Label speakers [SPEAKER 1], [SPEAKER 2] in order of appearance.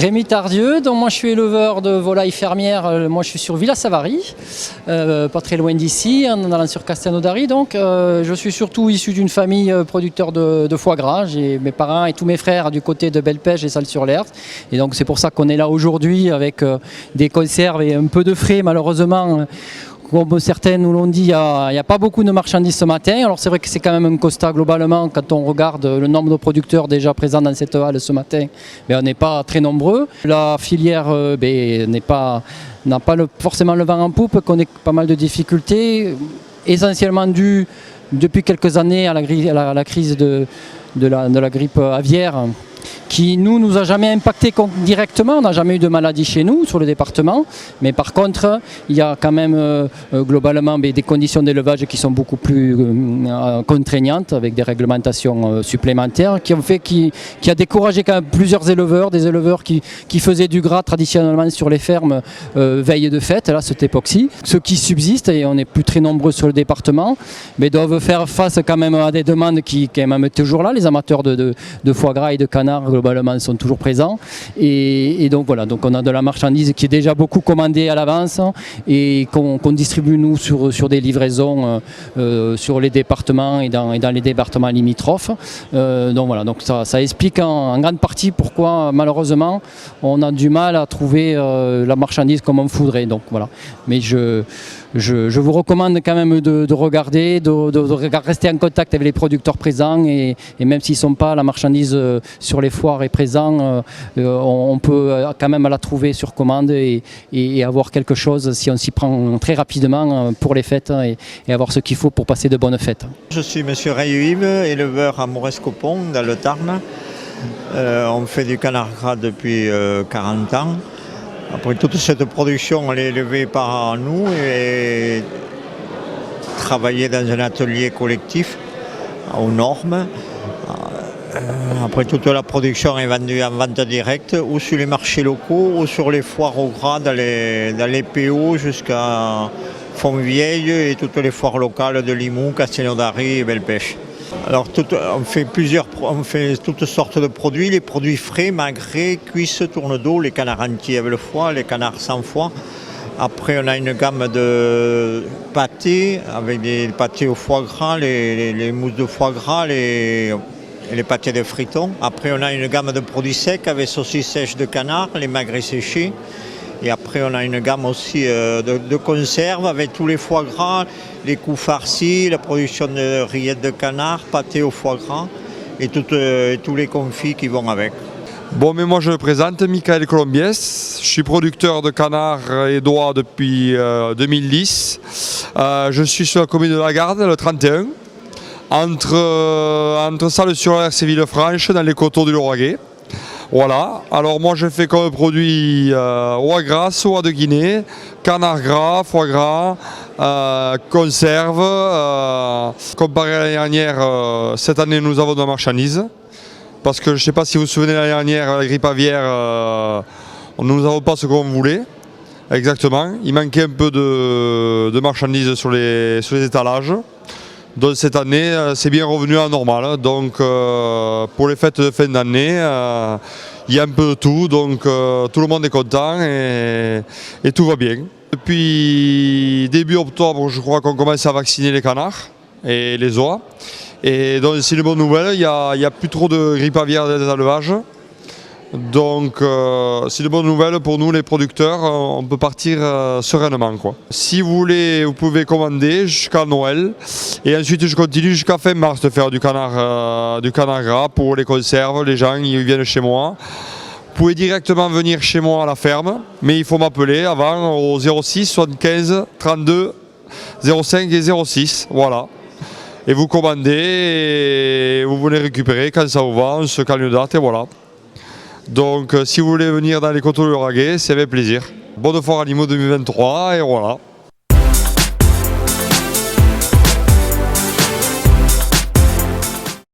[SPEAKER 1] Rémi Tardieu, donc moi je suis éleveur de volailles fermières, moi je suis sur Villa-Savary, pas très loin d'ici, en allant sur Castelnaudary. Donc je suis surtout issu d'une famille producteur de foie gras. J'ai mes parents et tous mes frères du côté de Belpège et Salles-sur-l'Hers. Et donc c'est pour ça qu'on est là aujourd'hui avec des conserves et un peu de frais malheureusement. Comme certains nous l'ont dit, il n'y a pas beaucoup de marchandises ce matin. Alors c'est vrai que c'est quand même un constat globalement quand on regarde le nombre de producteurs déjà présents dans cette halle ce matin. Mais on n'est pas très nombreux. La filière n'a pas forcément le vent en poupe, connaît pas mal de difficultés, essentiellement dues depuis quelques années à la crise de la grippe aviaire, qui nous a jamais impacté directement. On n'a jamais eu de maladie chez nous sur le département, mais par contre il y a quand même globalement des conditions d'élevage qui sont beaucoup plus contraignantes, avec des réglementations supplémentaires qui a découragé quand même plusieurs éleveurs, des éleveurs qui faisaient du gras traditionnellement sur les fermes veille de fête, là cette époque-ci. Ceux qui subsistent, et on n'est plus très nombreux sur le département, mais doivent faire face quand même à des demandes qui sont même toujours là. Les amateurs de foie gras et de canard globalement sont toujours présents, et donc voilà, donc on a de la marchandise qui est déjà beaucoup commandée à l'avance et qu'on distribue nous sur des livraisons sur les départements et dans les départements limitrophes. Donc voilà, donc ça explique en grande partie pourquoi malheureusement on a du mal à trouver la marchandise comme on voudrait. Donc voilà, mais je vous recommande quand même de regarder, de rester en contact avec les producteurs présents, et même s'ils ne sont pas, la marchandise sur les foires est présente, on peut quand même la trouver sur commande et avoir quelque chose si on s'y prend très rapidement pour les fêtes, et avoir ce qu'il faut pour passer de bonnes fêtes.
[SPEAKER 2] Je suis M. Ray-Yves, éleveur à Maurescopon dans le Tarn. On fait du canard gras depuis 40 ans. Après, toute cette production, elle est élevée par nous et travaillée dans un atelier collectif aux normes. Après, toute la production est vendue en vente directe ou sur les marchés locaux ou sur les foires au gras dans les PO jusqu'à Fontvieille et toutes les foires locales de Limoux, Castelnaudary et Belpège. Alors on fait toutes sortes de produits, les produits frais, magrets, cuisses, tourne-dos, les canards entiers avec le foie, les canards sans foie. Après on a une gamme de pâtés avec des pâtés au foie gras, les mousses de foie gras, les pâtés de fritons. Après on a une gamme de produits secs avec saucisses sèches de canard, les magrets séchés. Et après on a une gamme aussi de conserves avec tous les foie gras, les coups farcis, la production de rillettes de canard, pâté au foie gras et tous les confits qui vont avec.
[SPEAKER 3] Bon, mais moi je me présente, Michael Colombiès, je suis producteur de canards et d'oies depuis 2010. Je suis sur la commune de la Garde, le 31, entre Salles-sur-l'Hers et Villefranche, dans les coteaux du Lauragais. Voilà, alors moi je fais comme produit oie grasse, oie de Guinée, canard gras, foie gras, conserve. Comparé à l'année dernière, cette année nous avons de la marchandise. Parce que je ne sais pas si vous vous souvenez, l'année dernière, la grippe aviaire, nous n'avons pas ce qu'on voulait. Exactement, il manquait un peu de marchandises sur les étalages. Donc cette année, c'est bien revenu à normal. Donc pour les fêtes de fin d'année, il y a un peu de tout. Donc tout le monde est content et tout va bien. Depuis début octobre, je crois qu'on commence à vacciner les canards et les oies. Et donc c'est une bonne nouvelle, il n'y a plus trop de grippe aviaire des élevages. Donc c'est une bonne nouvelle pour nous les producteurs, on peut partir sereinement, quoi. Si vous voulez, vous pouvez commander jusqu'à Noël, et ensuite je continue jusqu'à fin mars de faire du canard gras pour les conserves. Les gens ils viennent chez moi. Vous pouvez directement venir chez moi à la ferme, mais il faut m'appeler avant au 06 75 32 05 et 06, voilà. Et vous commandez et vous venez récupérer quand ça vous va, on se cale une date et voilà. Donc si vous voulez venir dans les coteaux du Lauragais, c'est avec plaisir. Bonne foire à Limoux 2023 et voilà.